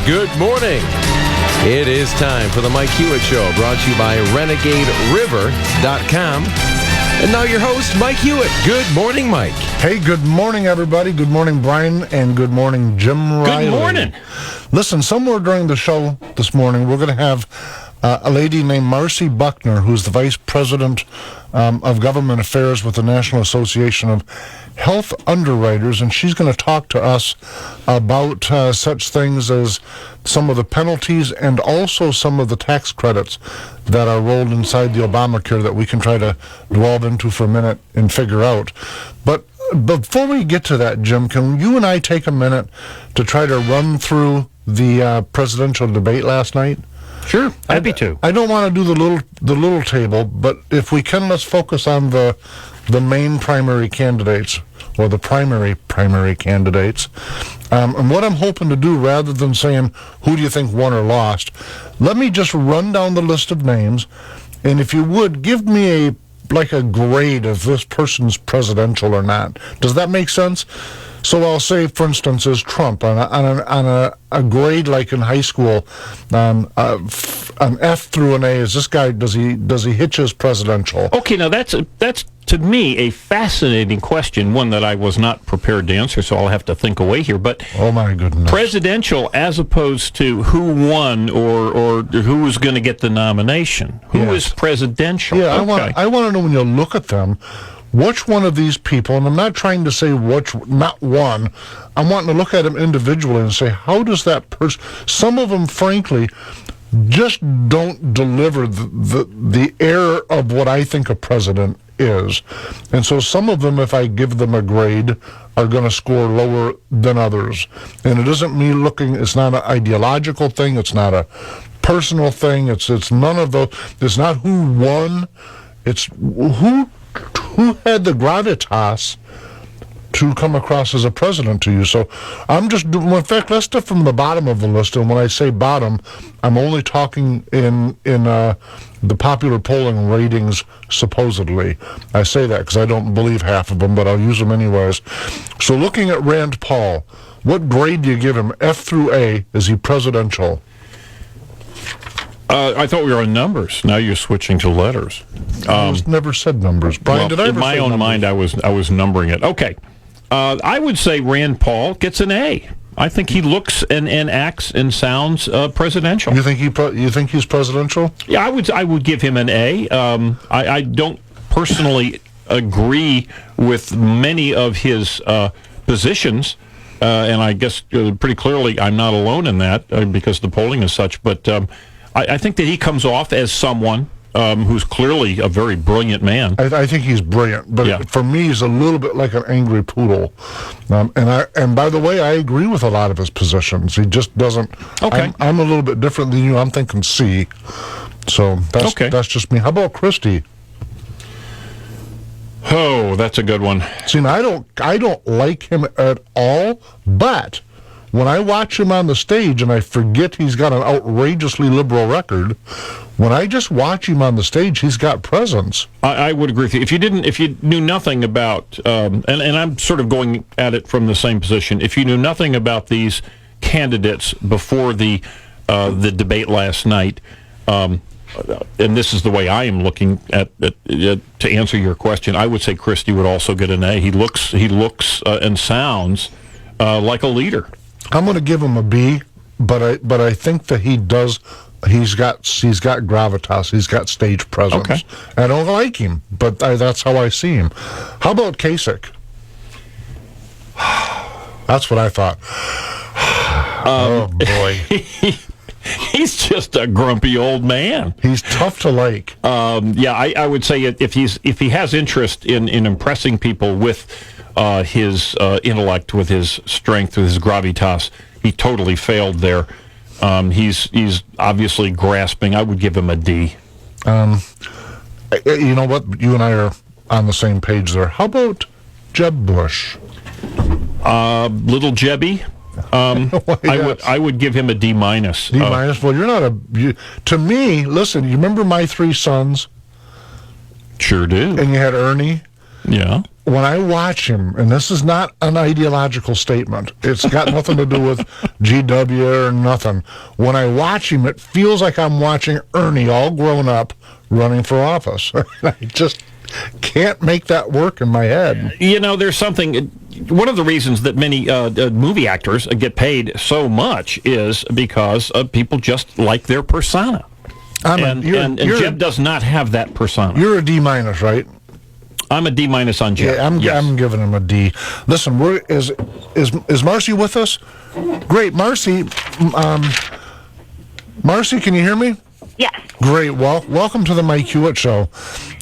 Good morning. It is time for the Mike Hewitt Show, brought to you by RenegadeRiver.com. And now your host, Mike Hewitt. Good morning, Mike. Hey, good morning, everybody. Good morning, Brian, and good morning, Jim Riley. Good morning. Listen, somewhere during the show this morning, we're going to have a lady named Marcy Buckner, who's the Vice President of Government Affairs with the National Association of Health Underwriters, and she's going to talk to us about such things as some of the penalties and also some of the tax credits that are rolled inside the Obamacare that we can try to delve into for a minute and figure out. But before we get to that, Jim, can you and I take a minute to try to run through the presidential debate last night? Sure, happy to. I don't want to do the little table, but if we can, let's focus on the main primary candidates, or the primary candidates. And what I'm hoping to do, rather than saying, who do you think won or lost, let me just run down the list of names, and if you would, give me a grade of this person's presidential or not. Does that make sense? So I'll say, for instance, is Trump on a grade like in high school, an F through an A. Is this guy, does he hitch his presidential? Okay, now that's to me a fascinating question, one that I was not prepared to answer, so I'll have to think away here. But oh my goodness, presidential as opposed to who won or who was going to get the nomination. Who is presidential? Yeah, okay. I want to know, when you look at them, which one of these people, and I'm not trying to say not one, I'm wanting to look at them individually and say, how does that person, some of them, frankly, just don't deliver the air of what I think a president is. And so some of them, if I give them a grade, are going to score lower than others. And it isn't me looking, it's not an ideological thing, it's not a personal thing, it's none of those, it's not who won, it's who had the gravitas to come across as a president to you. So I'm just doing, in fact, let's start from the bottom of the list, and when I say bottom, I'm only talking in the popular polling ratings, supposedly. I say that because I don't believe half of them, but I'll use them anyways. So looking at Rand Paul, what grade do you give him? F through A, is he presidential? I thought we were on numbers. Now you're switching to letters. I never said numbers. Brian, did I ever in my say own numbers? mind, I was numbering it. Okay. I would say Rand Paul gets an A. I think he looks and acts and sounds presidential. You think he's presidential? Yeah, I would give him an A. I don't personally agree with many of his positions, and I guess pretty clearly I'm not alone in that because the polling is such. But I think that he comes off as someone who's clearly a very brilliant man. I think he's brilliant, but for me, he's a little bit like an angry poodle. And by the way, I agree with a lot of his positions. He just doesn't. Okay, I'm a little bit different than you. I'm thinking C. So that's just me. How about Christie? Oh, that's a good one. See, I don't like him at all, but when I watch him on the stage, and I forget he's got an outrageously liberal record, when I just watch him on the stage, he's got presence. I would agree with you. If you knew nothing about, and I'm sort of going at it from the same position, if you knew nothing about these candidates before the debate last night, and this is the way I am looking at to answer your question, I would say Christie would also get an A. He looks and sounds like a leader. I'm going to give him a B, but I think that he does. He's got gravitas. He's got stage presence. Okay. I don't like him, but that's how I see him. How about Kasich? That's what I thought. Oh boy, he's just a grumpy old man. He's tough to like. I would say if he has interest in impressing people with his intellect, with his strength, with his gravitas, he totally failed there. He's obviously grasping. I would give him a D. You know what? You and I are on the same page there. How about Jeb Bush? Little Jebby. Yes. I would give him a D minus. D minus. Well, you're not to me. Listen, you remember My Three Sons? Sure do. And you had Ernie. Yeah. when I watch him, and this is not an ideological statement, it's got nothing to do with GW or nothing. When I watch him, it feels like I'm watching Ernie all grown up running for office. I just can't make that work in my head. There's something. One of the reasons that many movie actors get paid so much is because people just like their persona. And Jeb does not have that persona. You're a D-, right? I'm a D- on Jeb. Yeah, I'm giving him a D. Listen, is Marcy with us? Great, Marcy. Marcy, can you hear me? Yes. Great. Well, welcome to the Mike Hewitt Show.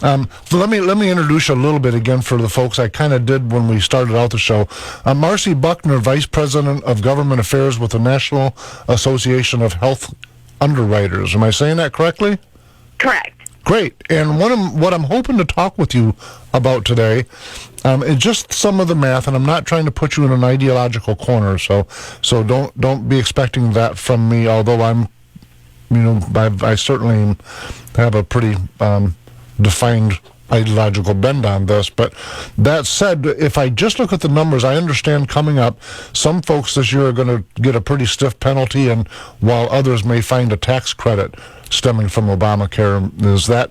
Let me introduce you a little bit again for the folks. I kind of did when we started out the show. Marcy Buckner, Vice President of Government Affairs with the National Association of Health Underwriters. Am I saying that correctly? Correct. Great. And what I'm hoping to talk with you about today is just some of the math, and I'm not trying to put you in an ideological corner, so don't be expecting that from me, although I certainly have a pretty defined ideological bend on this. But that said, if I just look at the numbers, I understand coming up, some folks this year are going to get a pretty stiff penalty, and while others may find a tax credit stemming from Obamacare. Is that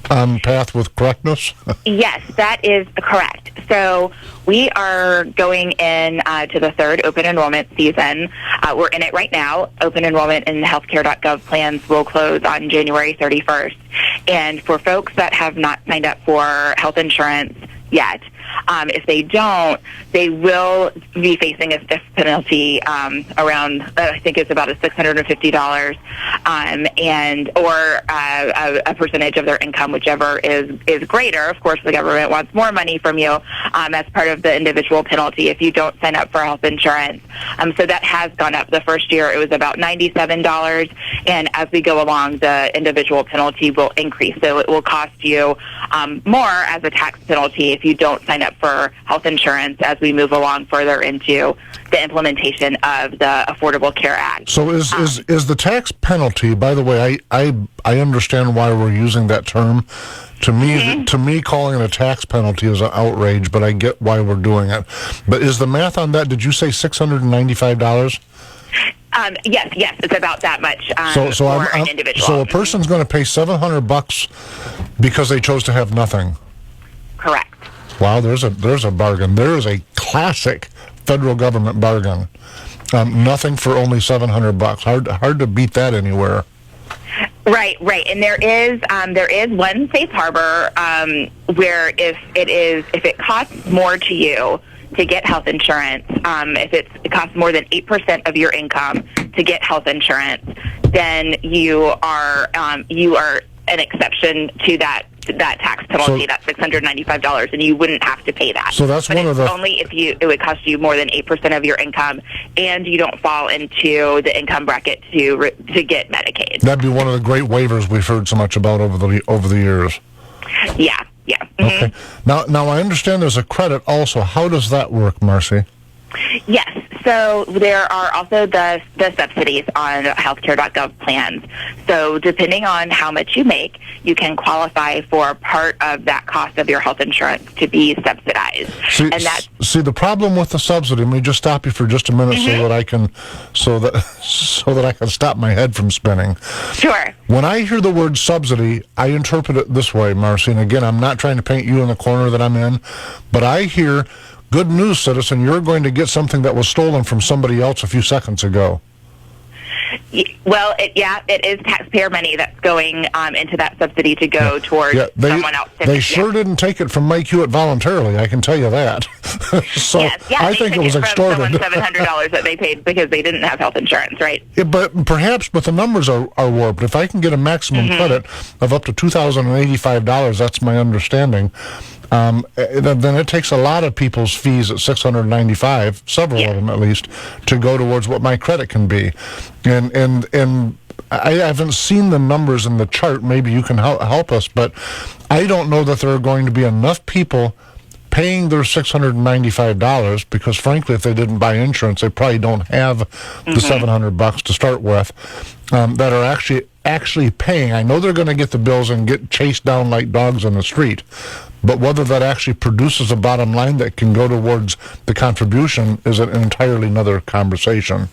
on path with correctness? Yes, that is correct. So we are going in to the third open enrollment season. We're in it right now. Open enrollment in healthcare.gov plans will close on January 31st. And for folks that have not signed up for health insurance yet, if they don't, they will be facing a stiff penalty around, I think it's about $650, or a percentage of their income, whichever is greater. Of course, the government wants more money from you as part of the individual penalty if you don't sign up for health insurance. So that has gone up. The first year it was about $97, and as we go along, the individual penalty will increase. So it will cost you more as a tax penalty if you don't sign up for health insurance as we move along further into the implementation of the Affordable Care Act. So is the tax penalty, by the way, I understand why we're using that term. To me, calling it a tax penalty is an outrage, but I get why we're doing it. But is the math on that, did you say $695? Yes, it's about that much so for an individual. So a person's going to pay $700 because they chose to have nothing. Correct. Wow, there's a bargain. There is a classic federal government bargain. Nothing for only $700. Hard to beat that anywhere. Right, and there is one safe harbor where if it costs more to you to get health insurance, if it costs more than 8% of your income to get health insurance, then you are an exception to that tax penalty, that $695, and you wouldn't have to pay that. So that's only if it would cost you more than 8% of your income, and you don't fall into the income bracket to get Medicaid. That'd be one of the great waivers we've heard so much about over the years. Yeah. Mm-hmm. Okay. Now I understand there's a credit also. How does that work, Marcy? Yes. So there are also the subsidies on healthcare.gov plans. So depending on how much you make, you can qualify for part of that cost of your health insurance to be subsidized. See the problem with the subsidy. Let me just stop you for just a minute so that I can stop my head from spinning. Sure. When I hear the word subsidy, I interpret it this way, Marcy. And again, I'm not trying to paint you in the corner that I'm in, but I hear, good news, citizen, you're going to get something that was stolen from somebody else a few seconds ago. Well, it is taxpayer money that's going into that subsidy to go towards someone else. They sure didn't take it from Mike Hewitt voluntarily, I can tell you that. So I think it was extorted. $700 that they paid because they didn't have health insurance, right? Yeah, but the numbers are warped. If I can get a maximum credit of up to $2,085, that's my understanding, then it takes a lot of people's fees at $695, several of them at least, to go towards what my credit can be. And I haven't seen the numbers in the chart. Maybe you can help us, but I don't know that there are going to be enough people paying their $695 because, frankly, if they didn't buy insurance, they probably don't have the $700 to start with, that are actually actually paying. I know they're going to get the bills and get chased down like dogs on the street, but whether that actually produces a bottom line that can go towards the contribution is an entirely another conversation.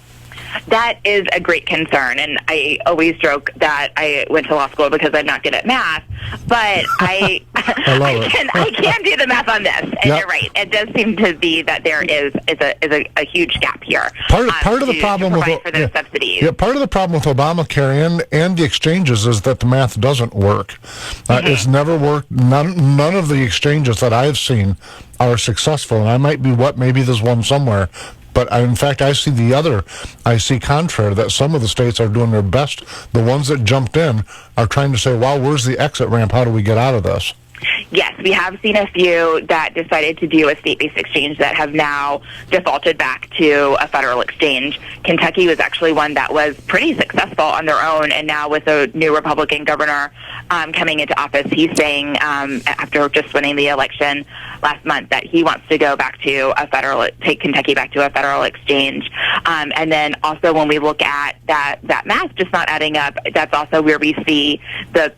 That is a great concern, and I always joke that I went to law school because I'm not good at math, but I can do the math on this, and You're right. It does seem to be that there is a huge gap here. Part of the problem with subsidies. Yeah, part of the problem with Obamacare and the exchanges is that the math doesn't work. It's never worked. None of the exchanges that I've seen are successful, and I might be maybe there's one somewhere. But in fact, I see contrary, that some of the states are doing their best. The ones that jumped in are trying to say, wow, where's the exit ramp? How do we get out of this? Yes, we have seen a few that decided to do a state-based exchange that have now defaulted back to a federal exchange. Kentucky was actually one that was pretty successful on their own, and now with a new Republican governor coming into office, he's saying, after just winning the election last month, that he wants to go back to take Kentucky back to a federal exchange. And then also when we look at that math just not adding up, that's also where we see the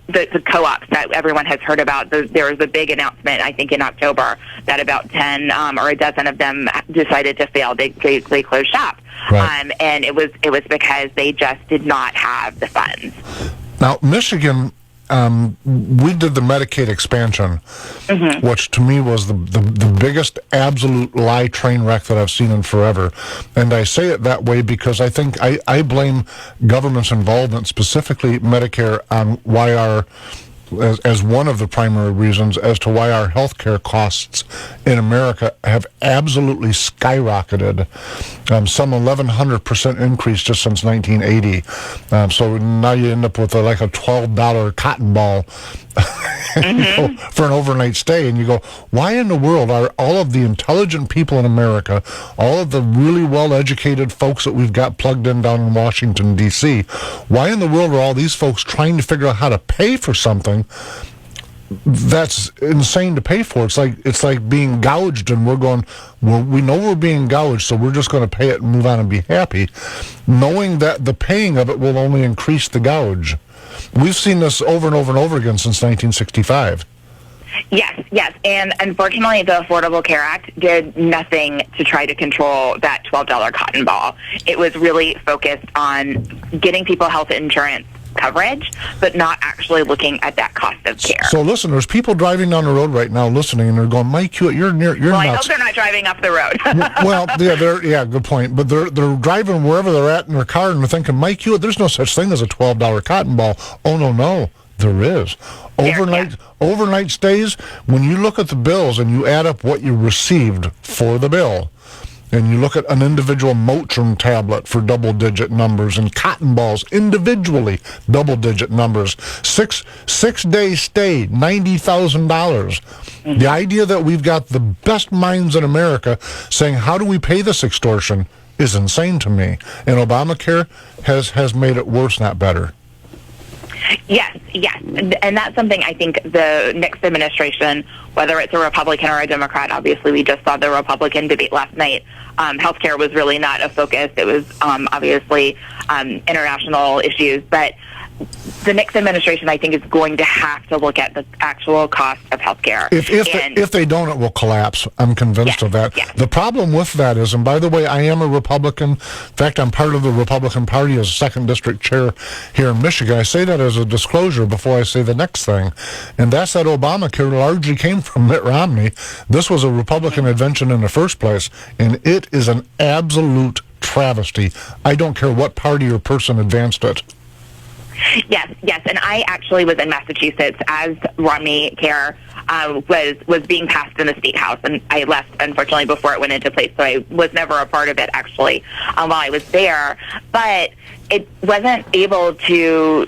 co-ops that everyone has heard about. There was a big announcement, I think, in October that about 10 or a dozen of them decided to fail. They closed shop. Right. And it was because they just did not have the funds. Now, Michigan, we did the Medicaid expansion, which to me was the biggest absolute lie train wreck that I've seen in forever. And I say it that way because I think I blame government's involvement, specifically Medicare, on why as one of the primary reasons as to why our health care costs in America have absolutely skyrocketed. Some 1,100% increase just since 1980. So now you end up with like a $12 cotton ball for an overnight stay, and you go, why in the world are all of the intelligent people in America, all of the really well-educated folks that we've got plugged in down in Washington, D.C., why in the world are all these folks trying to figure out how to pay for something that's insane to pay for? It's like being gouged, and we're going, well, we know we're being gouged, so we're just going to pay it and move on and be happy, knowing that the paying of it will only increase the gouge. We've seen this over and over and over again since 1965. Yes, and unfortunately, the Affordable Care Act did nothing to try to control that $12 cotton ball. It was really focused on getting people health insurance coverage, but not actually looking at that cost of care. So listen, there's people driving down the road right now listening, and they're going, Mike Hewitt, you're well, nuts. I hope they're not driving up the road. Well, yeah, good point. But they're driving wherever they're at in their car, and they're thinking, Mike Hewitt, there's no such thing as a $12 cotton ball. Oh, no, there is. Overnight stays, when you look at the bills and you add up what you received for the bill, and you look at an individual Motrin tablet for double-digit numbers, and cotton balls individually, double-digit numbers. Six-day stay, $90,000. The idea that we've got the best minds in America saying, how do we pay this extortion, is insane to me. And Obamacare has made it worse, not better. Yes, and that's something I think the next administration, whether it's a Republican or a Democrat, obviously we just saw the Republican debate last night. Healthcare was really not a focus. It was obviously international issues, but the next administration, I think, is going to have to look at the actual cost of healthcare. If they don't, it will collapse. I'm convinced of that. Yes. The problem with that is, and by the way, I am a Republican. In fact, I'm part of the Republican Party as 2nd District Chair here in Michigan. I say that as a disclosure before I say the next thing, and that's that Obamacare largely came from Mitt Romney. This was a Republican invention in the first place, and it is an absolute travesty. I don't care what party or person advanced it. Yes, and I actually was in Massachusetts as Romney Care was being passed in the State House, and I left, unfortunately, before it went into place, so I was never a part of it, actually, while I was there. But it wasn't able to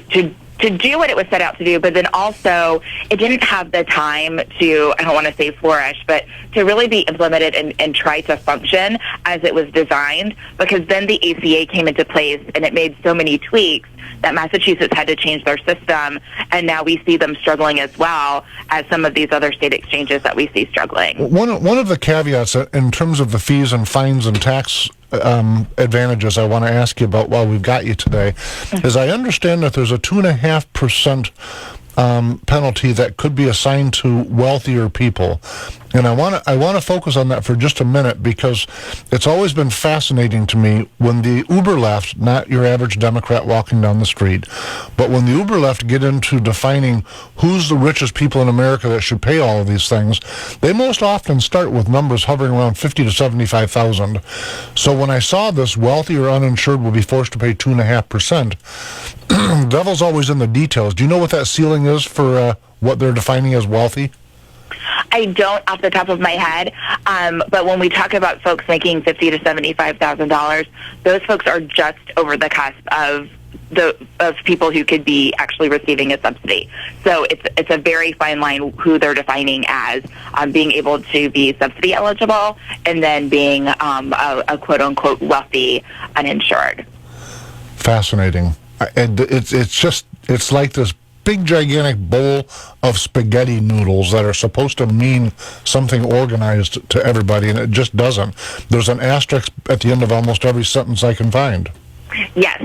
do what it was set out to do, but then also it didn't have the time to, I don't want to say flourish, but to really be implemented and try to function as it was designed, because then the ACA came into place and it made so many tweaks that Massachusetts had to change their system, and now we see them struggling as well as some of these other state exchanges that we see struggling. One of the caveats in terms of the fees and fines and tax advantages I want to ask you about while we've got you today. Is I understand that there's a 2.5% penalty that could be assigned to wealthier people, and I want to focus on that for just a minute, because it's always been fascinating to me when the uber left, not your average Democrat walking down the street, but when the uber left get into defining who's the richest people in America that should pay all of these things, they most often start with numbers hovering around 50 to 75,000. So when I saw this, wealthy or uninsured will be forced to pay 2.5%. Devil's always in the details. Do you know what that ceiling is for what they're defining as wealthy? I don't off the top of my head, but when we talk about folks making $50,000 to $75,000, those folks are just over the cusp of people who could be actually receiving a subsidy. So it's a very fine line who they're defining as being able to be subsidy eligible and then being a quote unquote wealthy uninsured. Fascinating. And it's like this big gigantic bowl of spaghetti noodles that are supposed to mean something organized to everybody, and it just doesn't. There's an asterisk at the end of almost every sentence I can find. Yes,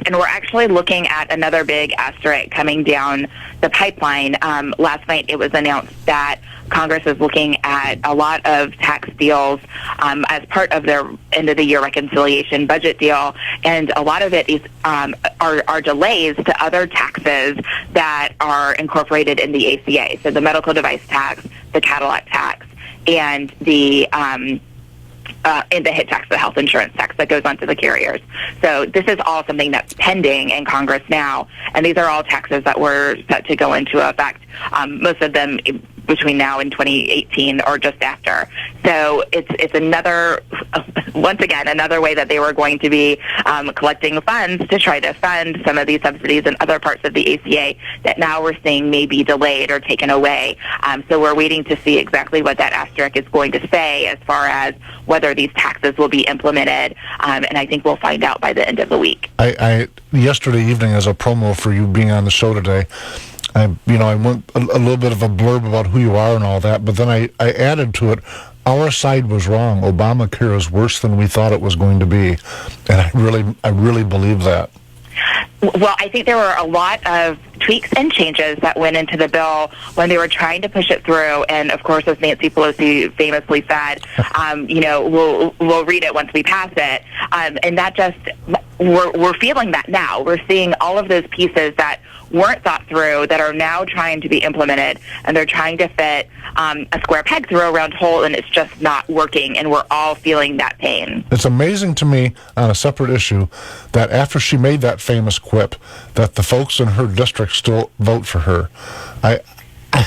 and we're actually looking at another big asterisk coming down the pipeline. Last night it was announced that Congress is looking at a lot of tax deals as part of their end-of-the-year reconciliation budget deal, and a lot of it is are delays to other taxes that are incorporated in the ACA. So the medical device tax, the Cadillac tax, and the HIT tax, the health insurance tax that goes on to the carriers. So this is all something that's pending in Congress now, and these are all taxes that were set to go into effect, most of them between now and 2018 or just after. So it's another, once again, another way that they were going to be collecting funds to try to fund some of these subsidies in other parts of the ACA that now we're seeing may be delayed or taken away. So we're waiting to see exactly what that asterisk is going to say as far as whether these taxes will be implemented, and I think we'll find out by the end of the week. I yesterday evening, as a promo for you being on the show today, I went a little bit of a blurb about who you are and all that, but then I added to it, our side was wrong. Obamacare is worse than we thought it was going to be, and I really believe that. Well, I think there were a lot of tweaks and changes that went into the bill when they were trying to push it through. And of course, as Nancy Pelosi famously said, we'll read it once we pass it. And that just, we're feeling that now. We're seeing all of those pieces that weren't thought through that are now trying to be implemented, and they're trying to fit a square peg through a round hole, and it's just not working, and we're all feeling that pain. It's amazing to me, on a separate issue, that after she made that famous quip, that the folks in her district still vote for her. I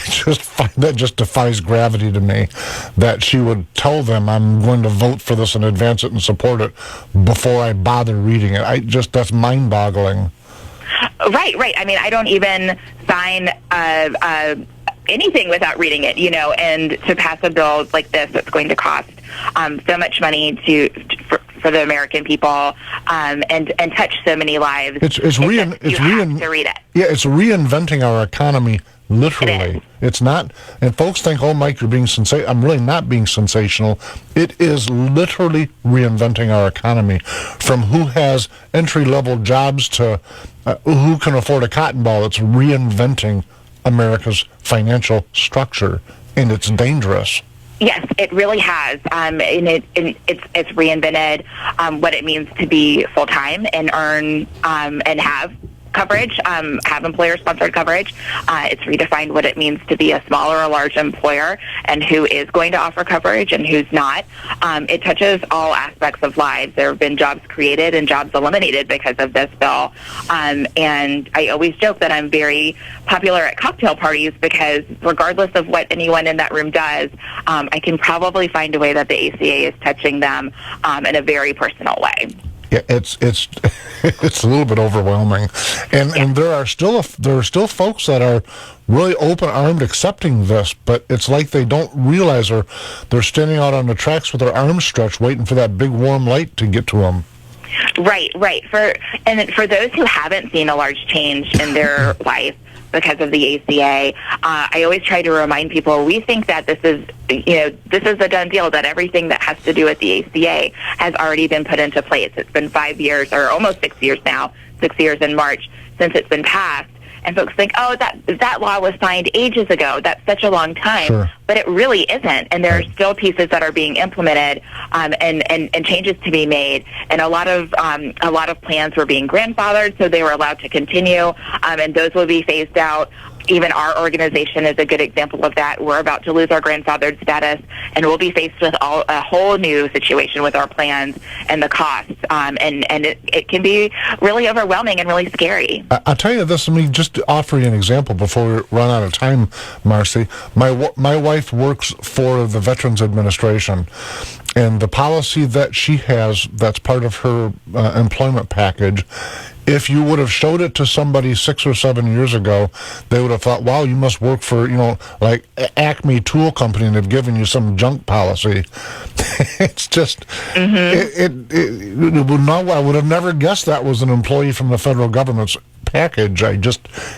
just find that just defies gravity to me, that she would tell them, I'm going to vote for this and advance it and support it before I bother reading it. That's mind-boggling. Right. I mean, I don't even sign anything without reading it, and to pass a bill like this that's going to cost so much money for the American people and touch so many lives. You have to read it. Yeah, it's reinventing our economy, literally. It's not, and folks think, oh, Mike, you're being sensational. I'm really not being sensational. It is literally reinventing our economy, from who has entry-level jobs to who can afford a cotton ball. It's reinventing America's financial structure, and it's dangerous. Yes, it really has, and it's reinvented what it means to be full-time and earn and have coverage, have employer-sponsored coverage. It's redefined what it means to be a small or a large employer and who is going to offer coverage and who's not. It touches all aspects of lives. There have been jobs created and jobs eliminated because of this bill. And I always joke that I'm very popular at cocktail parties because regardless of what anyone in that room does, I can probably find a way that the ACA is touching them in a very personal way. Yeah, it's a little bit overwhelming, and there are still folks that are really open-armed accepting this, but it's like they don't realize they're standing out on the tracks with their arms stretched, waiting for that big warm light to get to them. Right. For those who haven't seen a large change in their life, because of the ACA. I always try to remind people, we think that this is a done deal, that everything that has to do with the ACA has already been put into place. It's been 5 years, or almost 6 years now, 6 years in March, since it's been passed. And folks think, oh, that law was signed ages ago. That's such a long time. Sure. But it really isn't. And there are still pieces that are being implemented and changes to be made. And a lot of plans were being grandfathered, so they were allowed to continue, and those will be phased out. Even our organization is a good example of that. We're about to lose our grandfathered status, and we'll be faced with a whole new situation with our plans and the costs. And it can be really overwhelming and really scary. I'll tell you this. Let me just offer you an example before we run out of time, Marcy. My wife works for the Veterans Administration, and the policy that she has, that's part of her employment package, if you would have showed it to somebody 6 or 7 years ago, they would have thought, wow, you must work for, like Acme Tool Company, and they've given you some junk policy. It's just, I would have never guessed that was an employee from the federal government's package.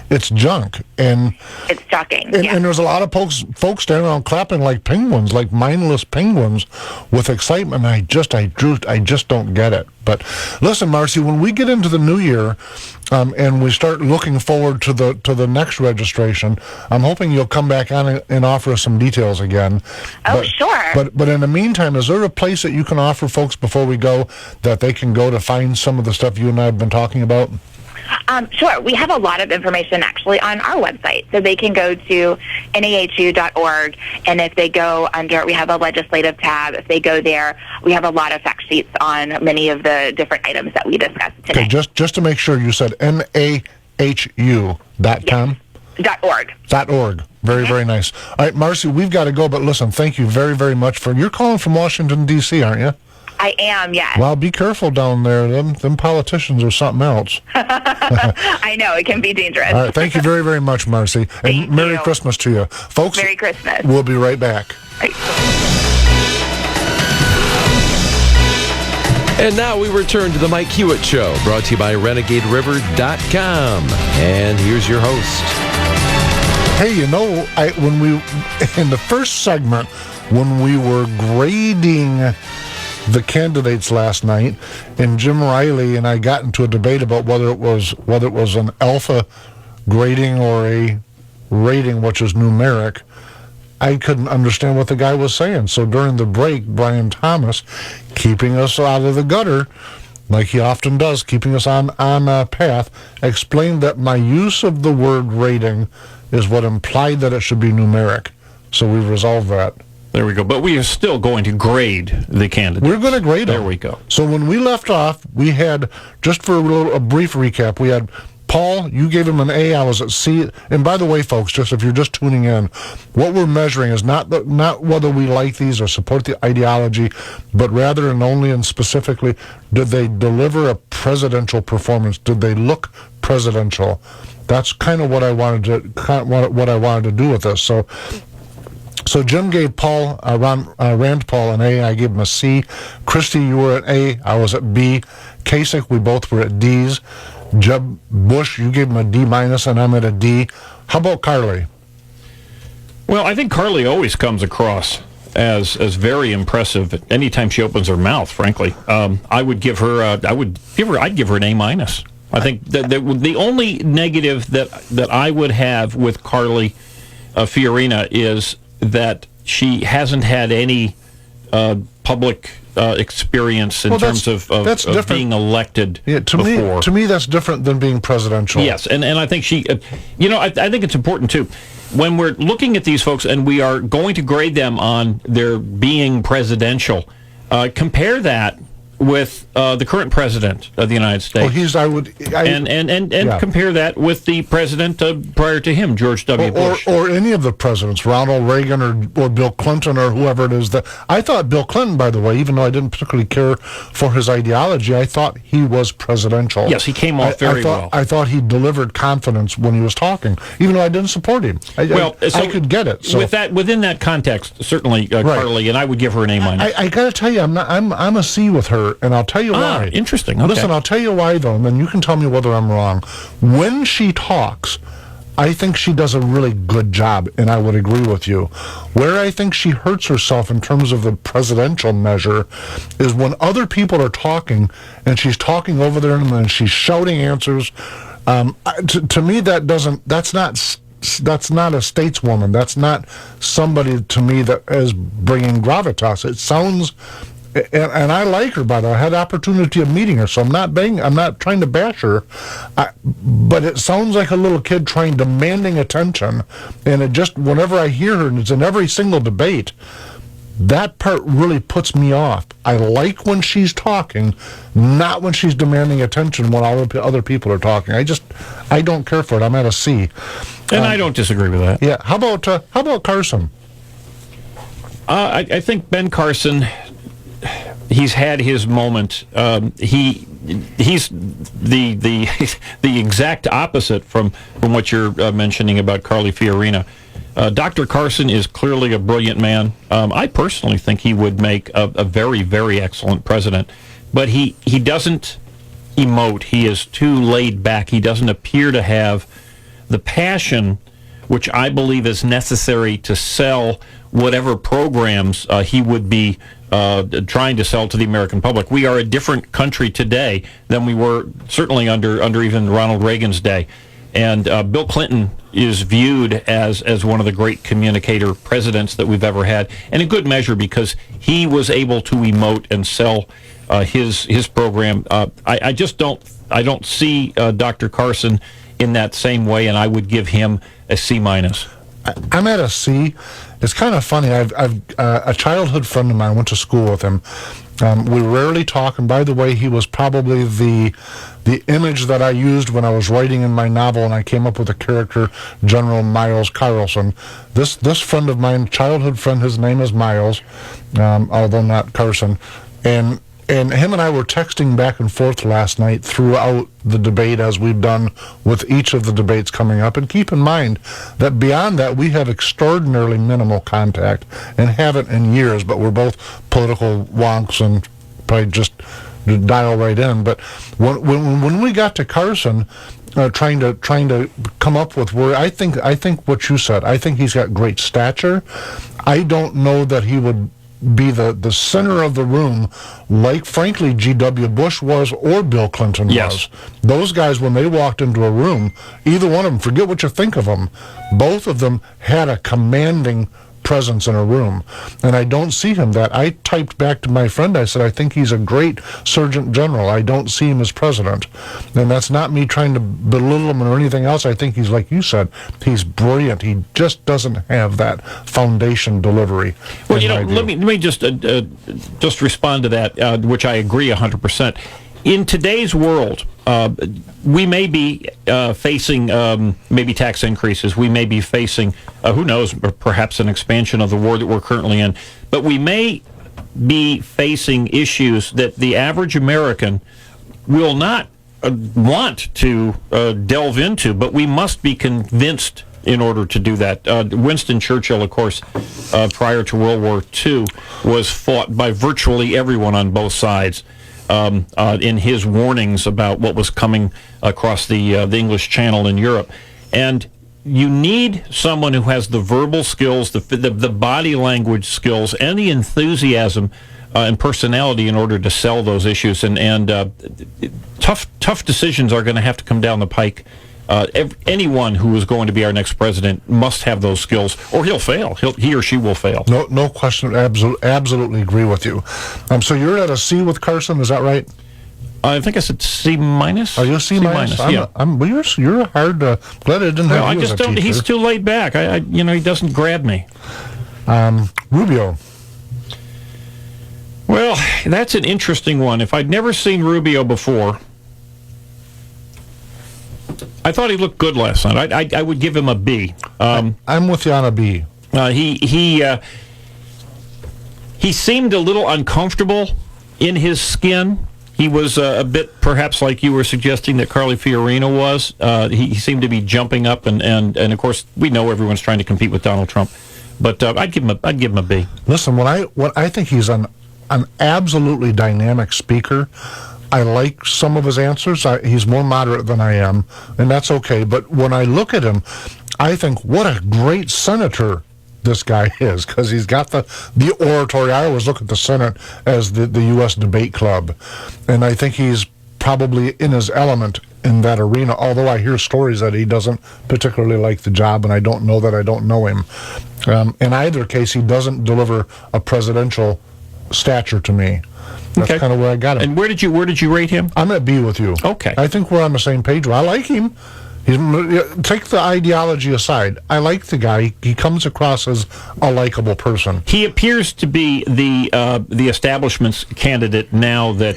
It's junk. And it's shocking. And there's a lot of folks standing around clapping like penguins, like mindless penguins with excitement. I just don't get it. But listen, Marcy, when we get into the new year and we start looking forward to the next registration, I'm hoping you'll come back on and offer us some details again. Oh, sure. But in the meantime, is there a place that you can offer folks before we go that they can go to find some of the stuff you and I have been talking about? Sure. We have a lot of information actually on our website. So they can go to nahu.org, and if they go under, we have a legislative tab. If they go there, we have a lot of fact sheets on many of the different items that we discussed today. Okay, just to make sure, you said nahu.com? Yes. .org. .org. Very, very nice. All right, Marcy, we've got to go, but listen, thank you very, very much you're calling from Washington, D.C., aren't you? I am, yes. Well, be careful down there. Them politicians are something else. I know. It can be dangerous. All right. Thank you very, very much, Marcy. And Merry Christmas to you. Folks, Merry Christmas. We'll be right back. Right. And now we return to the Mike Hewitt Show, brought to you by RenegadeRiver.com. And here's your host. Hey, when we in the first segment, when we were grading the candidates last night, and Jim Riley and I got into a debate about whether it was an alpha grading or a rating, which is numeric. I couldn't understand what the guy was saying. So during the break, Brian Thomas, keeping us out of the gutter, like he often does, keeping us on a path, explained that my use of the word rating is what implied that it should be numeric. So we resolved that. There we go. But we are still going to grade the candidates. We're going to grade them. There we go. So when we left off, we had, just for a brief recap, we had Paul, you gave him an A, I was at C. And by the way, folks, just if you're just tuning in, what we're measuring is not whether we like these or support the ideology, but rather and only and specifically, did they deliver a presidential performance? Did they look presidential? That's kind of what I wanted to do with this. So Jim gave Rand Paul an A. I gave him a C. Christy, you were at A. I was at B. Kasich, we both were at D's. Jeb Bush, you gave him a D minus, and I'm at a D. How about Carly? Well, I think Carly always comes across as very impressive anytime she opens her mouth. Frankly, I'd give her an A minus. I think that the only negative that I would have with Carly Fiorina is that she hasn't had any public experience in terms of being elected before. To me, that's different than being presidential. Yes, and I think she, I think it's important, too. When we're looking at these folks and we are going to grade them on their being presidential, compare that with the current president of the United States. And compare that with the president prior to him, George W. Bush. Or any of the presidents, Ronald Reagan or Bill Clinton or whoever it is. I thought Bill Clinton, by the way, even though I didn't particularly care for his ideology, I thought he was presidential. Yes, he came off very well. I thought he delivered confidence when he was talking, even though I didn't support him. I could get it. So. Within that context, certainly Carly, and I would give her an A minus. I got to tell you, I'm a C with her. And I'll tell you why. Interesting. Okay. Listen, I'll tell you why, though, and then you can tell me whether I'm wrong. When she talks, I think she does a really good job, and I would agree with you. Where I think she hurts herself in terms of the presidential measure is when other people are talking, and she's talking over there, and then she's shouting answers. To me, that's not a stateswoman. That's not somebody, to me, that is bringing gravitas. It sounds... And I like her, by the way. I had the opportunity of meeting her, so I'm not trying to bash her. But it sounds like a little kid demanding attention. And it just, whenever I hear her, and it's in every single debate, that part really puts me off. I like when she's talking, not when she's demanding attention when all the other people are talking. I don't care for it. I'm at a C. And I don't disagree with that. Yeah. How about Carson? I think Ben Carson... He's had his moment. He's the exact opposite from what you're mentioning about Carly Fiorina. Dr. Carson is clearly a brilliant man. I personally think he would make a very, very excellent president. But he doesn't emote. He is too laid back. He doesn't appear to have the passion which I believe is necessary to sell whatever programs he would be trying to sell to the American public. We are a different country today than we were certainly under even Ronald Reagan's day. And Bill Clinton is viewed as one of the great communicator presidents that we've ever had, and in good measure because he was able to emote and sell his program. I don't see Dr. Carson in that same way, and I would give him a C-. I'm at a C. It's kind of funny. I've a childhood friend of mine, went to school with him. We rarely talk, and by the way, he was probably the image that I used when I was writing in my novel, and I came up with the character General Miles Carlson. This friend of mine, childhood friend, his name is Miles, although not Carson, and him and I were texting back and forth last night throughout the debate, as we've done with each of the debates coming up. And keep in mind that beyond that, we have extraordinarily minimal contact and haven't in years, but we're both political wonks and probably just dial right in. But when we got to Carson, trying to come up with where I think what you said, I think he's got great stature. I don't know that he would be the center of the room like, frankly, G.W. Bush was or Bill Clinton was. Those guys, when they walked into a room, either one of them, forget what you think of them, both of them had a commanding presence in a room. And I don't see him that. I typed back to my friend, I said, I think he's a great Surgeon General. I don't see him as president. And that's not me trying to belittle him or anything else. I think he's, like you said, he's brilliant. He just doesn't have that foundation delivery. Well, let me just respond to that, which I agree 100%. In today's world, we may be facing maybe tax increases. We may be facing, who knows, perhaps an expansion of the war that we're currently in. But we may be facing issues that the average American will not want to delve into, but we must be convinced in order to do that. Winston Churchill, of course, prior to World War II, was fought by virtually everyone on both sides. In his warnings about what was coming across the English Channel in Europe. And you need someone who has the verbal skills, the body language skills, and the enthusiasm and personality in order to sell those issues. And tough decisions are going to have to come down the pike. Anyone who is going to be our next president must have those skills, or he'll fail. He or she will fail. No question. Absolutely agree with you. So you're at a C with Carson, is that right? I think I said C-. Are you a C-? Yeah. Well, you're hard. Glad I didn't have you as a teacher. He's too laid back. He doesn't grab me. Rubio. Well, that's an interesting one. If I'd never seen Rubio before, I thought he looked good last night. I would give him a B. I'm with you on a B. He seemed a little uncomfortable in his skin. He was a bit, perhaps, like you were suggesting that Carly Fiorina was. He seemed to be jumping up, and of course we know everyone's trying to compete with Donald Trump. But I'd give him a B. Listen, when I think he's an absolutely dynamic speaker. I like some of his answers. He's more moderate than I am, and that's okay. But when I look at him, I think, what a great senator this guy is, because he's got the oratory. I always look at the Senate as the U.S. debate club, and I think he's probably in his element in that arena, although I hear stories that he doesn't particularly like the job, and I don't know that I don't know him. In either case, he doesn't deliver a presidential stature to me. That's kind of where I got him. And where did you rate him? I'm at B with you. Okay. I think we're on the same page. I like him. Take the ideology aside. I like the guy. He comes across as a likable person. He appears to be the establishment's candidate now that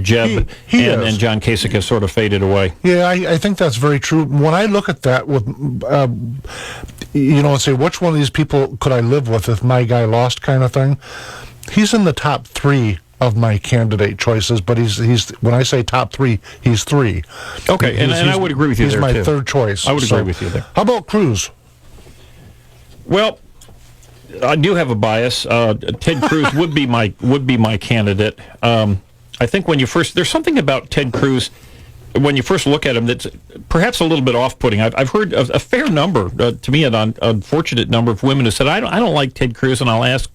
Jeb and John Kasich has sort of faded away. Yeah, I think that's very true. When I look at that with, and say, which one of these people could I live with if my guy lost kind of thing, he's in the top 3 of my candidate choices, but he's when I say top 3, he's 3. Okay, and I would agree with you there, too. He's my third choice. I would agree with you there. How about Cruz? Well, I do have a bias. Ted Cruz would be my candidate. I think there's something about Ted Cruz when you first look at him that's perhaps a little bit off-putting. I've heard a fair number, to me an unfortunate number of women who said, I don't like Ted Cruz, and I'll ask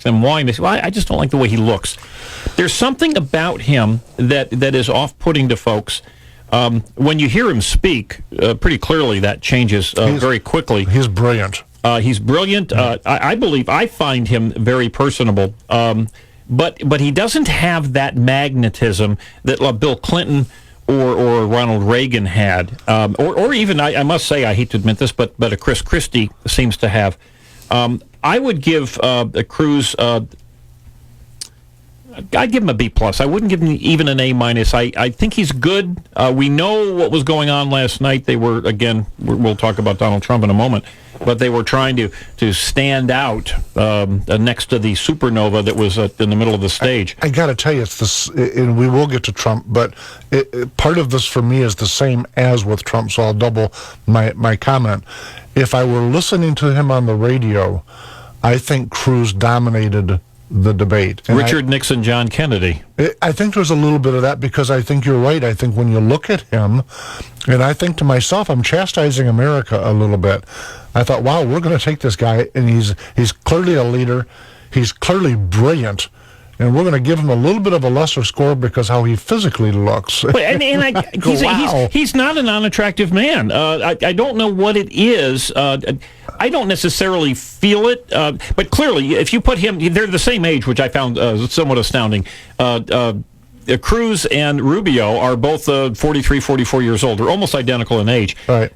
them why, and they say, well, I just don't like the way he looks. There's something about him that is off-putting to folks. When you hear him speak, pretty clearly that changes very quickly. He's brilliant. He's brilliant. I find him very personable. But he doesn't have that magnetism that Bill Clinton or Ronald Reagan had, or even, I must say, I hate to admit this, but a Chris Christie seems to have. I would give Cruz, I'd give him a B+. I wouldn't give him even an A-. I think he's good. We know what was going on last night. They were, again, we'll talk about Donald Trump in a moment, but they were trying to stand out next to the supernova that was in the middle of the stage. I got to tell you, it's this, and we will get to Trump, but part of this for me is the same as with Trump, so I'll double my comment. If I were listening to him on the radio, I think Cruz dominated the debate. And Richard Nixon, John Kennedy. I think there's a little bit of that, because I think you're right. I think when you look at him, and I think to myself, I'm chastising America a little bit. I thought, wow, we're going to take this guy, and he's clearly a leader. He's clearly brilliant. And we're going to give him a little bit of a lesser score because how he physically looks. He's not an unattractive man. I don't know what it is. I don't necessarily feel it. But clearly, if you put him, they're the same age, which I found somewhat astounding. Cruz and Rubio are both 43, 44 years old. They're almost identical in age. Right.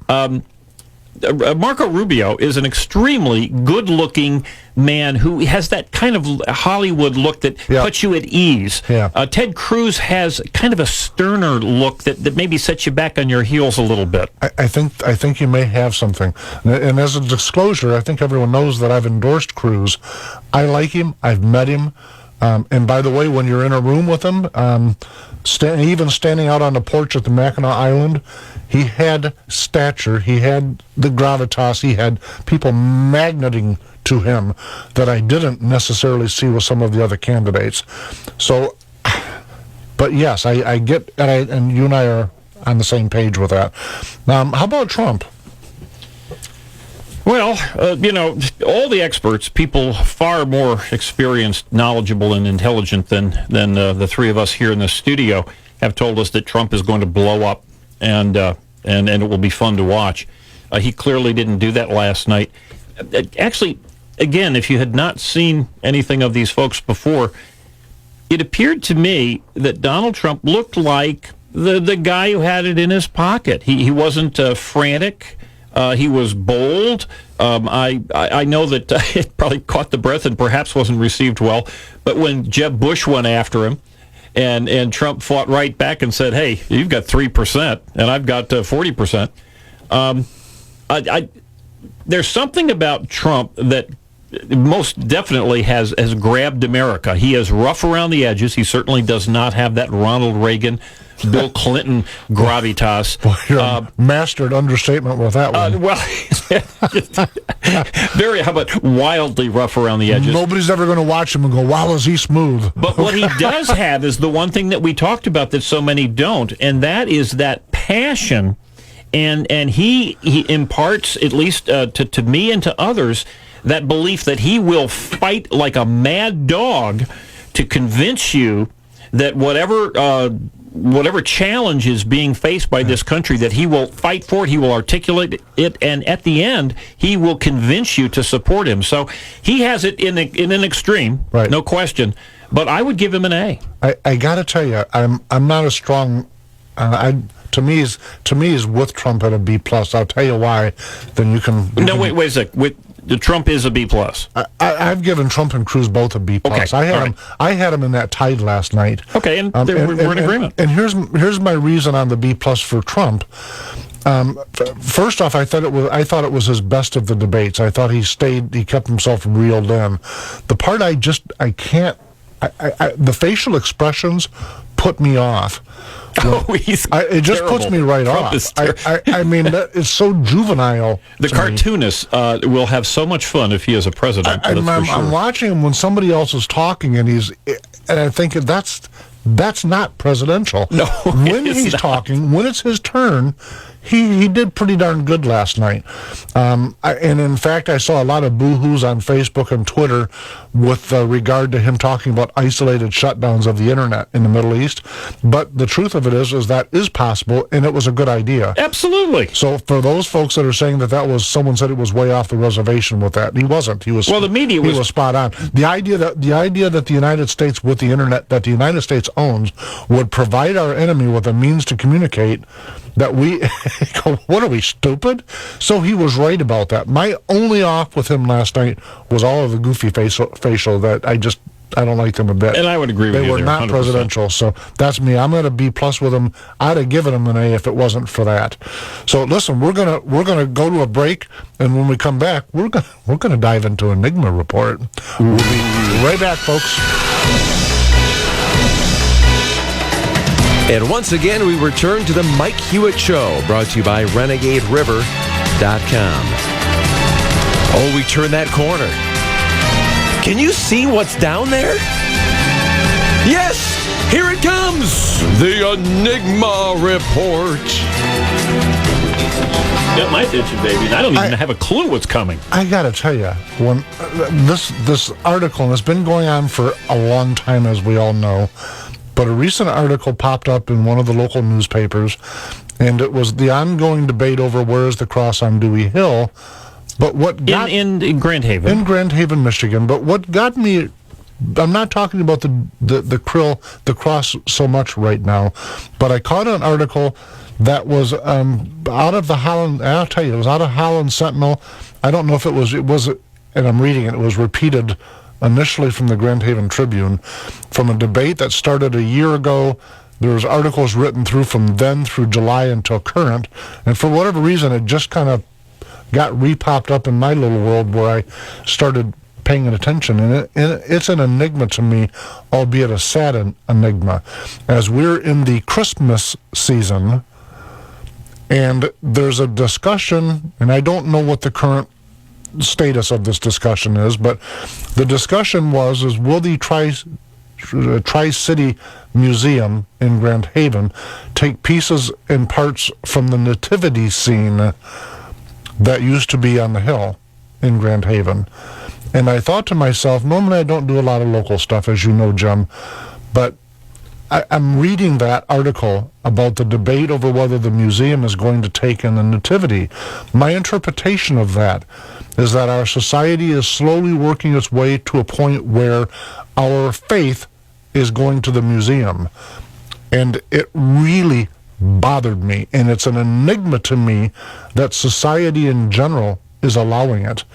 Marco Rubio is an extremely good-looking man who has that kind of Hollywood look that puts you at ease. Yeah. Ted Cruz has kind of a sterner look that maybe sets you back on your heels a little bit. I think you may have something. And as a disclosure, I think everyone knows that I've endorsed Cruz. I like him. I've met him. And by the way, when you're in a room with him, even standing out on the porch at the Mackinac Island, he had stature, he had the gravitas, he had people magneting to him that I didn't necessarily see with some of the other candidates. So, but yes, I get, and you and I are on the same page with that. How about Trump? Well, all the experts, people far more experienced, knowledgeable, and intelligent than the three of us here in the studio have told us that Trump is going to blow up, and it will be fun to watch. He clearly didn't do that last night. Actually, again, if you had not seen anything of these folks before, it appeared to me that Donald Trump looked like the guy who had it in his pocket. He wasn't frantic. He was bold. I know that it probably caught the breath and perhaps wasn't received well, but when Jeb Bush went after him, and Trump fought right back and said, hey, you've got 3%, and I've got 40%. There's something about Trump that most definitely has grabbed America. He is rough around the edges. He certainly does not have that Ronald Reagan Bill Clinton gravitas. Well, you're mastered understatement with that one. How about wildly rough around the edges? Nobody's ever going to watch him and go, wow, is he smooth? But what he does have is the one thing that we talked about that so many don't, and that is that passion. And he imparts, at least to me and to others, that belief that he will fight like a mad dog to convince you that whatever challenge is being faced by this country, that he will fight for it, he will articulate it, and at the end, he will convince you to support him. So he has it in an extreme, right. No question. But I would give him an A. I got to tell you, I'm not a strong. To me, is with Trump at a B plus. I'll tell you why. Then you can. Wait a sec. Trump is a B plus. I've given Trump and Cruz both a B plus. Okay. I had him in that tied last night. Okay, and we're in agreement. And here's my reason on the B plus for Trump. First off, I thought it was his best of the debates. I thought he kept himself reeled in. The part I can't. The facial expressions put me off. It just terrible. puts me right Trump off. I mean, that is so juvenile. The cartoonist will have so much fun if he is a president. I'm watching him when somebody else is talking, and I think that's not presidential. No, when he's talking, when it's his turn, he did pretty darn good last night. And in fact, I saw a lot of boo-hoos on Facebook and Twitter with regard to him talking about isolated shutdowns of the internet in the Middle East. But the truth of it is that is possible, and it was a good idea. Absolutely. So for those folks that are saying that was someone said it was way off the reservation with that, he wasn't. He was. Well, the media was spot on. The idea that the United States, with the internet that the United States owns, would provide our enemy with a means to communicate. That we go, what are we, stupid? So he was right about that. My only off with him last night was all of the goofy facial that I don't like them a bit. And I would agree with you. They were not 100%. presidential, so that's me. I'm going to B plus with him. I'd have given him an A if it wasn't for that. So listen, we're gonna go to a break, and when we come back, we're gonna dive into Enigma Report. We'll be right back, folks. And once again, we return to the Mike Hewitt Show, brought to you by RenegadeRiver.com. Oh, we turn that corner. Can you see what's down there? Yes, here it comes, the Enigma Report. Got my attention, baby, and I don't even have a clue what's coming. I gotta tell you, when this article, and it's been going on for a long time, as we all know, but a recent article popped up in one of the local newspapers, and it was the ongoing debate over where is the cross on Dewey Hill. But what got in Grand Haven, Michigan. But what got me, I'm not talking about the cross so much right now, but I caught an article that was out of the Holland. I'll tell you, it was out of Holland Sentinel. I don't know if it was, and I'm reading it. It was repeated initially from the Grand Haven Tribune, from a debate that started a year ago. There was articles written from then through July until current, and for whatever reason, it just kind of got re-popped up in my little world where I started paying attention, and it's an enigma to me, albeit a sad enigma, as we're in the Christmas season, and there's a discussion, and I don't know what the current status of this discussion is, but the discussion is will the Tri-City Museum in Grand Haven take pieces and parts from the nativity scene that used to be on the hill in Grand Haven. And I thought to myself, normally I don't do a lot of local stuff, as you know, Jim, but I'm reading that article about the debate over whether the museum is going to take in the nativity. My interpretation of that is that our society is slowly working its way to a point where our faith is going to the museum. And it really bothered me, and it's an enigma to me that society in general is allowing it.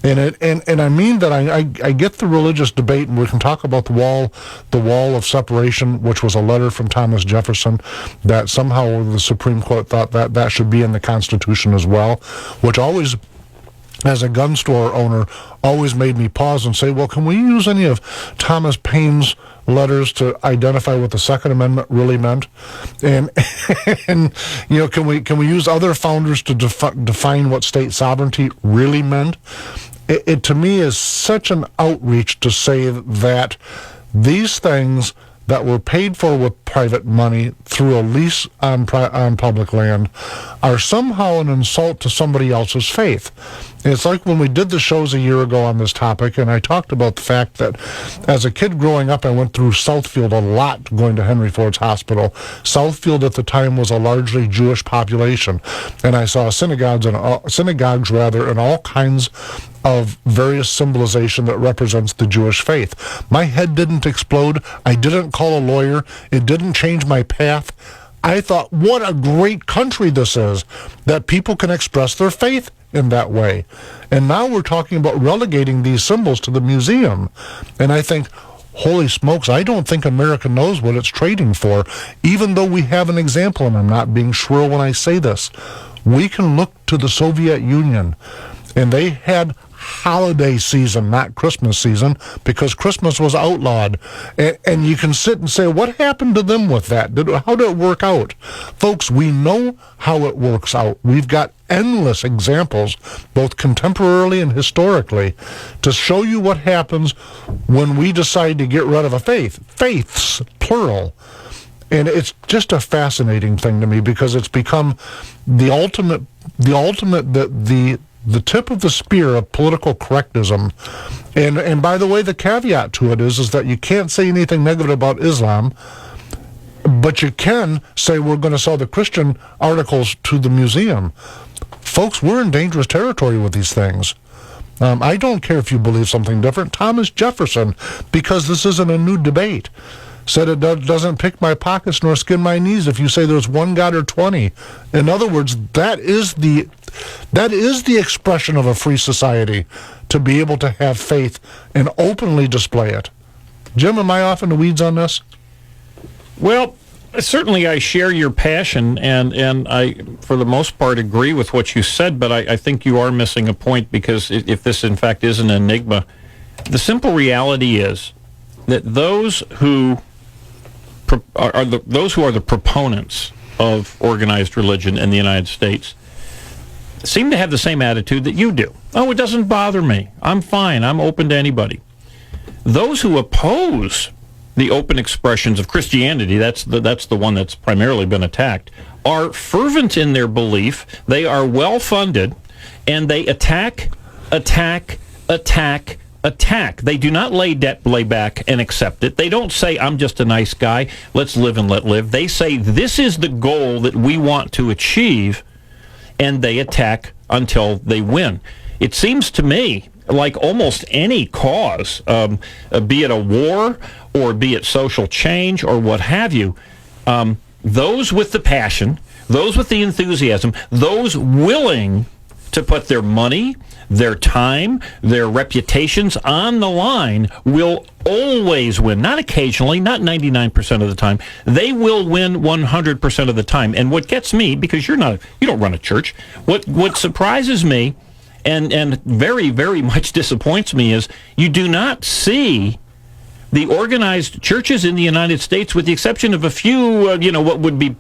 And I mean that I get the religious debate, and we can talk about the wall of separation, which was a letter from Thomas Jefferson, that somehow the Supreme Court thought that should be in the Constitution as well, which always as a gun store owner, always made me pause and say, well, can we use any of Thomas Paine's letters to identify what the Second Amendment really meant? And can we use other founders to define what state sovereignty really meant? It to me is such an outreach to say that these things that were paid for with private money through a lease on public land are somehow an insult to somebody else's faith. It's like when we did the shows a year ago on this topic, and I talked about the fact that as a kid growing up, I went through Southfield a lot going to Henry Ford's Hospital. Southfield at the time was a largely Jewish population, and I saw synagogues in all kinds of various symbolization that represents the Jewish faith. My head didn't explode. I didn't call a lawyer. It didn't change my path. I thought, what a great country this is, that people can express their faith in that way. And now we're talking about relegating these symbols to the museum. And I think, holy smokes, I don't think America knows what it's trading for, even though we have an example, and I'm not being shrill when I say this. We can look to the Soviet Union, and they had holiday season, not Christmas season, because Christmas was outlawed. And you can sit and say, what happened to them with that? How did it work out? Folks, we know how it works out. We've got endless examples, both contemporarily and historically, to show you what happens when we decide to get rid of a faith. Faiths, plural. And it's just a fascinating thing to me, because it's become the tip of the spear of political correctism. And by the way, the caveat to it is that you can't say anything negative about Islam, but you can say we're going to sell the Christian articles to the museum. Folks, we're in dangerous territory with these things. I don't care if you believe something different. Thomas Jefferson, because this isn't a new debate, said it doesn't pick my pockets nor skin my knees if you say there's one God or 20. In other words, that is the expression of a free society, to be able to have faith and openly display it. Jim, am I off in the weeds on this? Well, certainly I share your passion, and I, for the most part, agree with what you said, but I think you are missing a point, because if this, in fact, is an enigma, the simple reality is that those who are the proponents of organized religion in the United States seem to have the same attitude that you do. Oh, it doesn't bother me. I'm fine. I'm open to anybody. Those who oppose the open expressions of Christianity, that's the one that's primarily been attacked, are fervent in their belief. They are well-funded, and they attack. They do not lay back and accept it. They don't say, I'm just a nice guy, let's live and let live. They say, this is the goal that we want to achieve, and they attack until they win. It seems to me like almost any cause, be it a war or be it social change or what have you, those with the passion, those with the enthusiasm, those willing to put their money, their time, their reputations on the line will always win. Not occasionally, not 99% of the time. They will win 100% of the time. And what gets me, because you don't run a church, what surprises me and very, very much disappoints me is you do not see the organized churches in the United States, with the exception of a few, what would be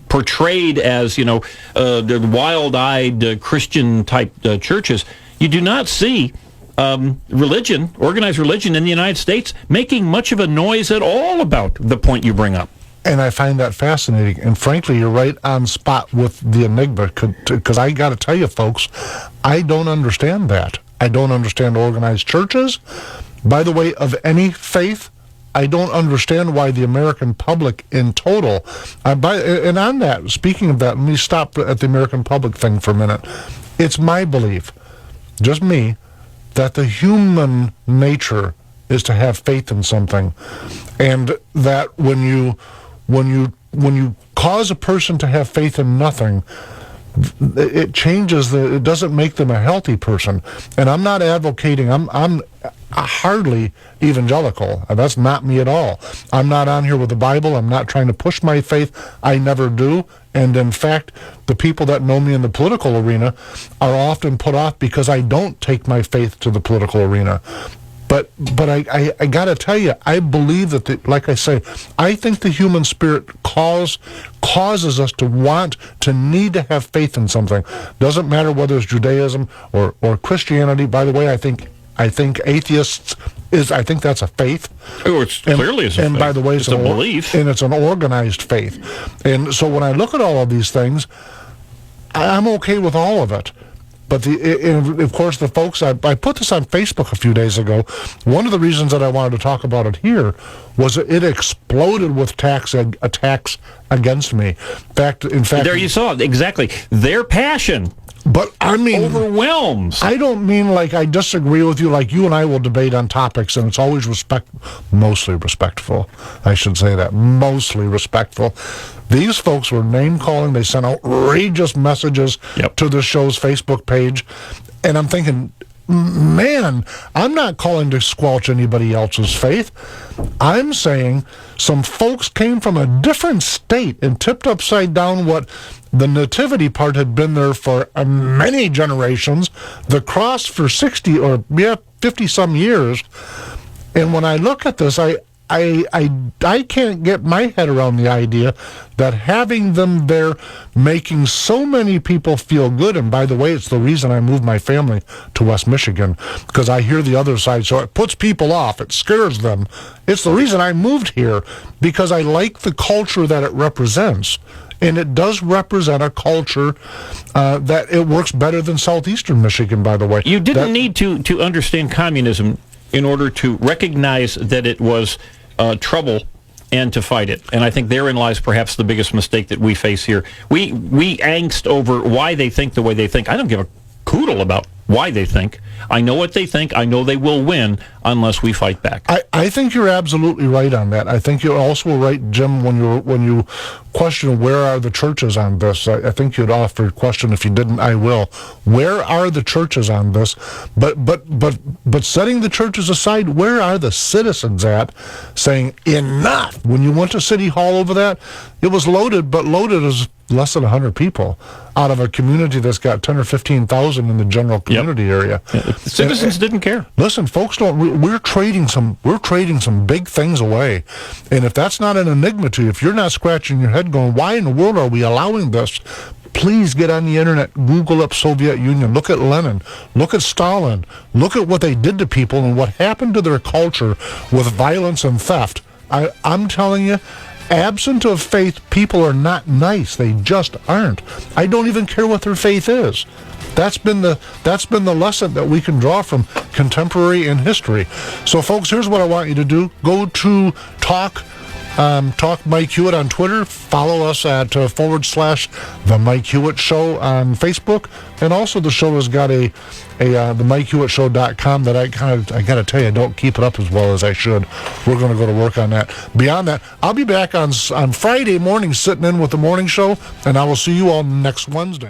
portrayed as, the wild-eyed Christian-type churches. You do not see religion, organized religion in the United States, making much of a noise at all about the point you bring up. And I find that fascinating. And frankly, you're right on spot with the enigma, because I got to tell you, folks, I don't understand that. I don't understand organized churches. By the way, of any faith, I don't understand why the American public in total, and on that, speaking of that, let me stop at the American public thing for a minute. It's my belief, just me, that the human nature is to have faith in something, and that when you cause a person to have faith in nothing, it changes it doesn't make them a healthy person. And I'm not advocating, hardly evangelical. That's not me at all. I'm not on here with the Bible. I'm not trying to push my faith. I never do. And in fact, the people that know me in the political arena are often put off because I don't take my faith to the political arena. But I got to tell you, I believe that, like I say, I think the human spirit causes us to need to have faith in something. Doesn't matter whether it's Judaism or Christianity. By the way, I think atheists I think that's a faith. Oh, it's clearly a faith. And by the way, it's a belief. And it's an organized faith. And so when I look at all of these things, I'm okay with all of it. But of course, the folks, I put this on Facebook a few days ago. One of the reasons that I wanted to talk about it here was that it exploded with attacks against me. In fact, there you saw it, exactly. Their passion. But I mean, overwhelms. I don't mean like I disagree with you. Like you and I will debate on topics, and it's always mostly respectful. I should say that, mostly respectful. These folks were name calling. They sent outrageous messages to the show's Facebook page, and I'm thinking, man, I'm not calling to squelch anybody else's faith. I'm saying some folks came from a different state and tipped upside down what the nativity part had been there for many generations, the cross for 60 or 50 some years. And when I look at this, I can't get my head around the idea that having them there making so many people feel good, and by the way, it's the reason I moved my family to West Michigan, because I hear the other side, so it puts people off, it scares them. It's the reason I moved here, because I like the culture that it represents. And it does represent a culture that it works better than southeastern Michigan, by the way. You didn't need to understand communism in order to recognize that it was trouble and to fight it. And I think therein lies perhaps the biggest mistake that we face here. We angst over why they think the way they think. I don't give a poodle about why they think. I know what they think. I know they will win unless we fight back. I think you're absolutely right on that. I think you're also right, Jim, when you question where are the churches on this. I think you'd offer a question. If you didn't, I will. Where are the churches on this? But setting the churches aside, where are the citizens at saying enough? When you went to City Hall over that, it was loaded, but loaded as less than 100 people out of a community that's got 10 or 15,000 in the general community area. Citizens didn't care. Listen, folks we're trading some big things away. And if that's not an enigma to you, if you're not scratching your head going, why in the world are we allowing this? Please get on the internet, Google up Soviet Union, look at Lenin, look at Stalin, look at what they did to people and what happened to their culture with violence and theft. I'm telling you, absent of faith, people are not nice. They just aren't. I don't even care what their faith is. That's been the lesson that we can draw from contemporary and history. So, folks, here's what I want you to do. Go to Talk Mike Hewitt on Twitter. Follow us at / The Mike Hewitt Show on Facebook. And also the show has got the MikeHewittShow.com that I got to tell you, I don't keep it up as well as I should. We're going to go to work on that. Beyond that, I'll be back on Friday morning sitting in with the morning show, and I will see you all next Wednesday.